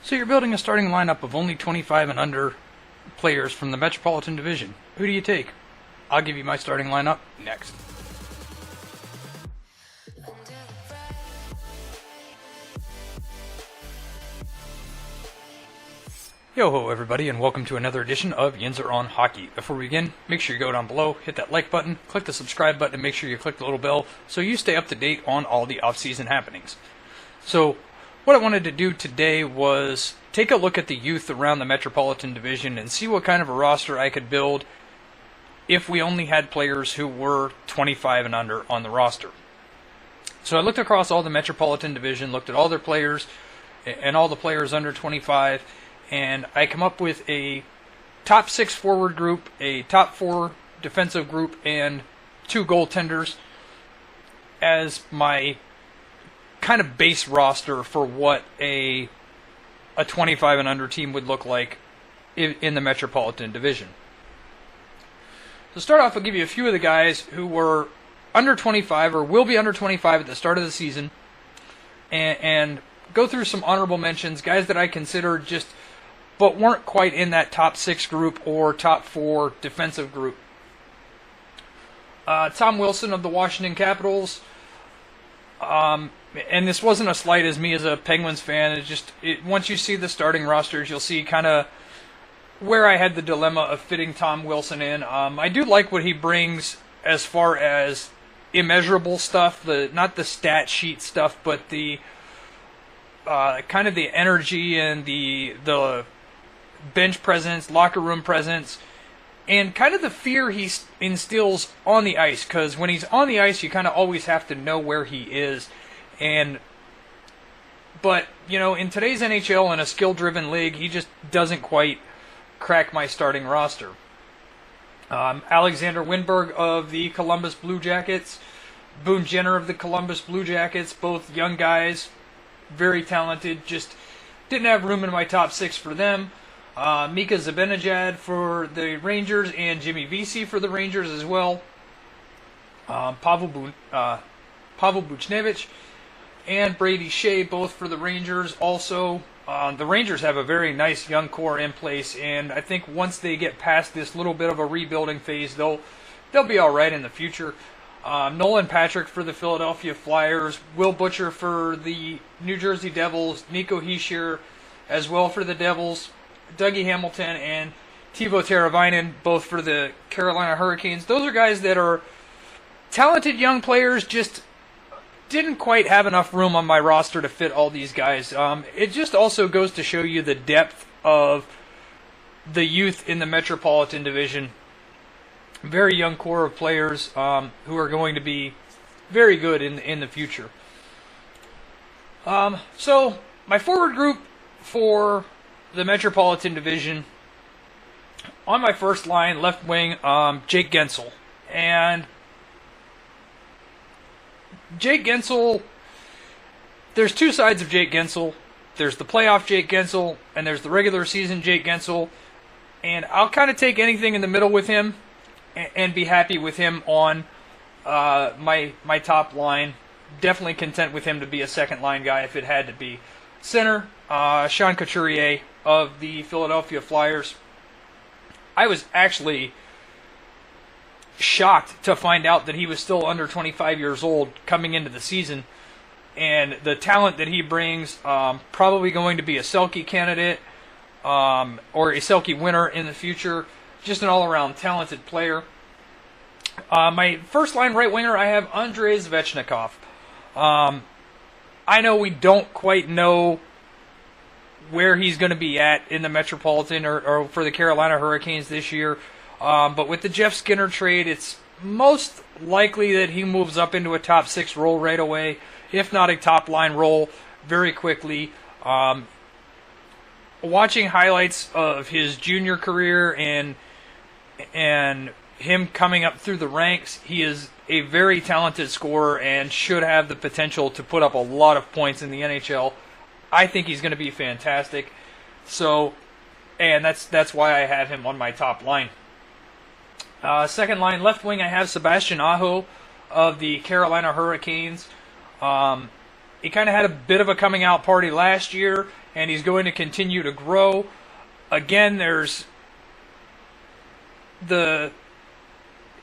So you're building a starting lineup of only 25 and under players from the Metropolitan Division. Who do you take? I'll give you my starting lineup next. Yo ho everybody, and welcome to another edition of Yinzer on Hockey. Before we begin, make sure you go down below, hit that like button, click the subscribe button, and make sure you click the little bell so you stay up to date on all the off-season happenings. So, what I wanted to do today was take a look at the youth around the Metropolitan Division and see what kind of a roster I could build if we only had players who were 25 and under on the roster. So I looked across all the Metropolitan Division, looked at all their players and all the players under 25, and I come up with a top 6 forward group, a top 4 defensive group, and 2 goaltenders as my kind of base roster for what a 25 and under team would look like in the Metropolitan Division. To start off, I'll give you a few of the guys who were under 25 or will be under 25 at the start of the season, and go through some honorable mentions, guys that I consider just but weren't quite in that top 6 group or top 4 defensive group. Tom Wilson of the Washington Capitals. And this wasn't a slight as me as a Penguins fan. Once you see the starting rosters, you'll see kind of where I had the dilemma of fitting Tom Wilson in. I do like what he brings as far as immeasurable stuff, not the stat sheet stuff, but the kind of the energy and the bench presence, locker room presence, and kind of the fear he instills on the ice. Because when he's on the ice, you kind of always have to know where he is. But, you know, in today's NHL, in a skill-driven league, he just doesn't quite crack my starting roster. Alexander Wennberg of the Columbus Blue Jackets, Boone Jenner of the Columbus Blue Jackets, both young guys, very talented, just didn't have room in my top 6 for them. Mika Zibanejad for the Rangers and Jimmy Vesey for the Rangers as well. Pavel Buchnevich and Brady Shea, both for the Rangers. Also, the Rangers have a very nice young core in place, and I think once they get past this little bit of a rebuilding phase, they'll be all right in the future. Nolan Patrick for the Philadelphia Flyers, Will Butcher for the New Jersey Devils, Nico Hischier as well for the Devils, Dougie Hamilton and Teuvo Teravainen, both for the Carolina Hurricanes. Those are guys that are talented young players, just didn't quite have enough room on my roster to fit all these guys. It just also goes to show you the depth of the youth in the Metropolitan Division. Very young core of players who are going to be very good in the future. So my forward group for the Metropolitan Division, on my first line, left wing, Jake Guentzel. And Jake Guentzel, there's 2 sides of Jake Guentzel. There's the playoff Jake Guentzel, and there's the regular season Jake Guentzel. And I'll kind of take anything in the middle with him and be happy with him on my top line. Definitely content with him to be a second line guy if it had to be. Center, Sean Couturier of the Philadelphia Flyers. I was actually shocked to find out that he was still under 25 years old coming into the season, and the talent that he brings, probably going to be a Selke candidate or a Selke winner in the future. Just an all-around talented player. My first line right winger, I have Andrei Svechnikov. I know we don't quite know where he's going to be at in the Metropolitan or for the Carolina Hurricanes this year. But with the Jeff Skinner trade, it's most likely that he moves up into a top 6 role right away, if not a top line role very quickly. Watching highlights of his junior career and him coming up through the ranks, he is a very talented scorer and should have the potential to put up a lot of points in the NHL. I think he's going to be fantastic. And that's why I have him on my top line. Second line, left wing, I have Sebastian Aho of the Carolina Hurricanes. He kind of had a bit of a coming out party last year, and he's going to continue to grow. Again, there's the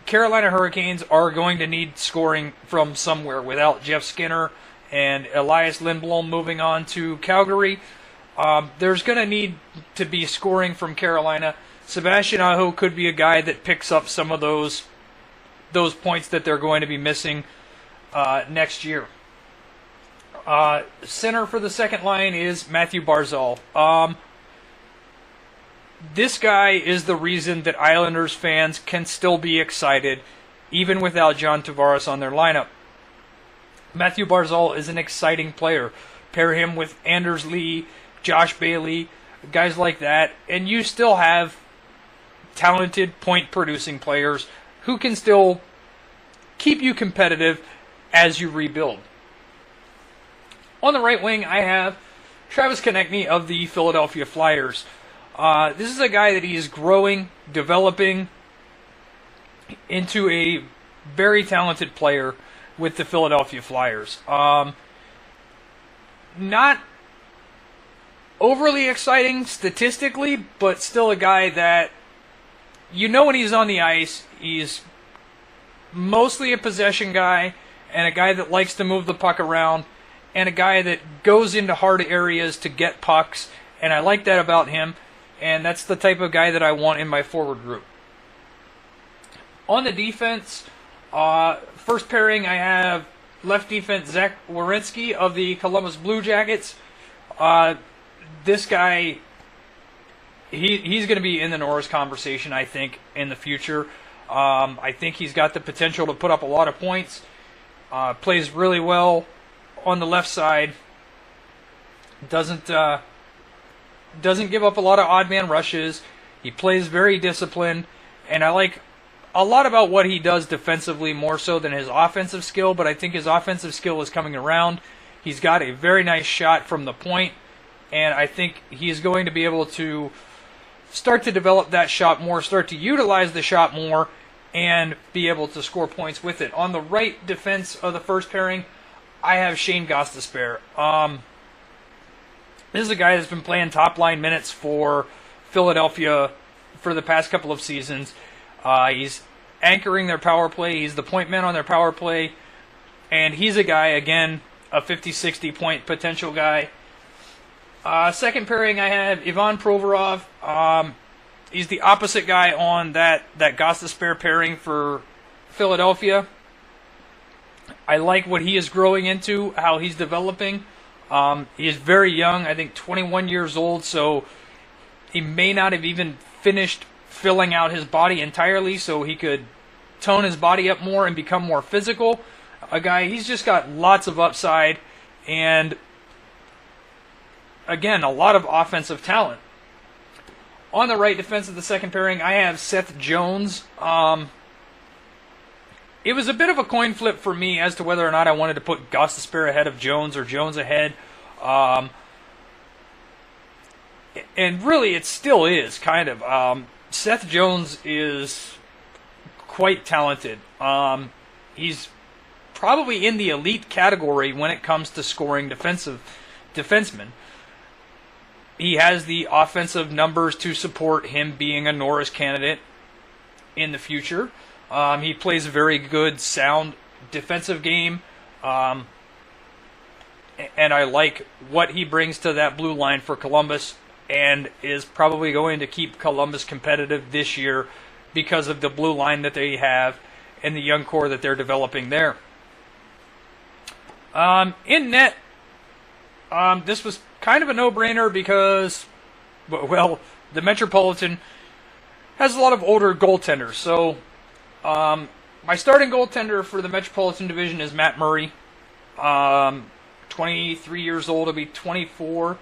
Carolina Hurricanes are going to need scoring from somewhere without Jeff Skinner and Elias Lindblom moving on to Calgary. There's going to need to be scoring from Carolina. Sebastian Aho could be a guy that picks up some of those points that they're going to be missing next year. Center for the second line is Matthew Barzal. This guy is the reason that Islanders fans can still be excited, even without John Tavares on their lineup. Matthew Barzal is an exciting player. Pair him with Anders Lee, Josh Bailey, guys like that, and you still have talented point-producing players who can still keep you competitive as you rebuild. On the right wing, I have Travis Konechny of the Philadelphia Flyers. This is a guy that he is growing, developing into a very talented player with the Philadelphia Flyers. Not overly exciting statistically, but still a guy that, you know, when he's on the ice, he's mostly a possession guy and a guy that likes to move the puck around and a guy that goes into hard areas to get pucks, and I like that about him, and that's the type of guy that I want in my forward group. On the defense, first pairing I have left defense Zach Werenski of the Columbus Blue Jackets. This guy, he's going to be in the Norris conversation, I think, in the future. I think he's got the potential to put up a lot of points. Plays really well on the left side. Doesn't give up a lot of odd man rushes. He plays very disciplined, and I like a lot about what he does defensively more so than his offensive skill, but I think his offensive skill is coming around. He's got a very nice shot from the point, and I think he's going to be able to start to develop that shot more, start to utilize the shot more, and be able to score points with it. On the right defense of the first pairing, I have Shane Gostisbehere. This is a guy that's been playing top-line minutes for Philadelphia for the past couple of seasons. He's anchoring their power play. He's the point man on their power play. And he's a guy, again, a 50-60 point potential guy. Second pairing, I have Ivan Provorov. He's the opposite guy on that Gostisbehere pairing for Philadelphia. I like what he is growing into, how he's developing. He is very young, I think 21 years old, so he may not have even finished filling out his body entirely, so he could tone his body up more and become more physical. He's just got lots of upside, and again, a lot of offensive talent. On the right defense of the second pairing, I have Seth Jones. It was a bit of a coin flip for me as to whether or not I wanted to put Gostisbehere ahead of Jones or Jones ahead. And really, it still is, kind of. Seth Jones is quite talented. He's probably in the elite category when it comes to scoring defensemen. He has the offensive numbers to support him being a Norris candidate in the future. He plays a very good, sound defensive game. And I like what he brings to that blue line for Columbus, and is probably going to keep Columbus competitive this year because of the blue line that they have and the young core that they're developing there. In net, this was kind of a no-brainer because, well, the Metropolitan has a lot of older goaltenders. So my starting goaltender for the Metropolitan Division is Matt Murray. 23 years old, he'll be 24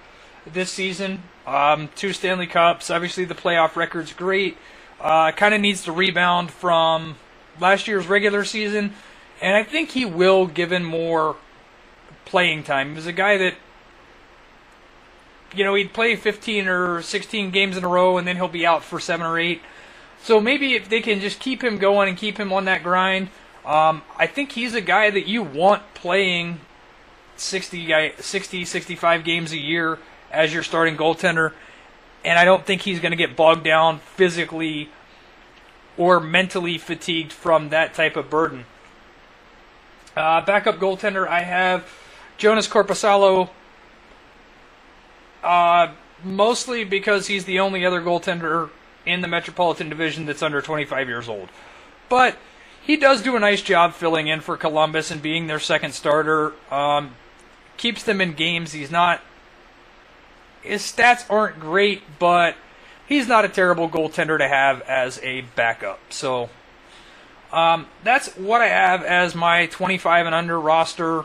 this season. 2 Stanley Cups. Obviously, the playoff record's great. Kind of needs to rebound from last year's regular season, and I think he will, given more playing time. He was a guy that, he'd play 15 or 16 games in a row, and then he'll be out for 7 or 8. So maybe if they can just keep him going and keep him on that grind, I think he's a guy that you want playing 60, 65 games a year as your starting goaltender, and I don't think he's going to get bogged down physically or mentally fatigued from that type of burden. Backup goaltender, I have Jonas Korpisalo, mostly because he's the only other goaltender in the Metropolitan Division that's under 25 years old. But he does do a nice job filling in for Columbus and being their second starter. Keeps them in games. His stats aren't great, but he's not a terrible goaltender to have as a backup. So that's what I have as my 25 and under roster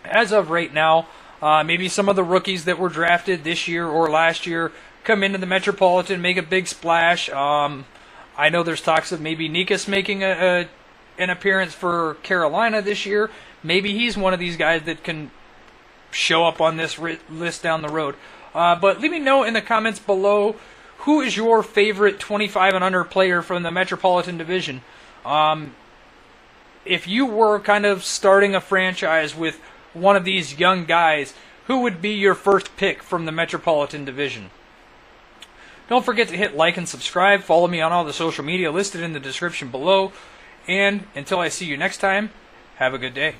as of right now. Maybe some of the rookies that were drafted this year or last year come into the Metropolitan, make a big splash. I know there's talks of maybe Nikas making an appearance for Carolina this year. Maybe he's one of these guys that can show up on this list down the road. But let me know in the comments below, who is your favorite 25 and under player from the Metropolitan Division? If you were kind of starting a franchise with one of these young guys, who would be your first pick from the Metropolitan Division? Don't forget to hit like and subscribe. Follow me on all the social media listed in the description below. And until I see you next time, have a good day.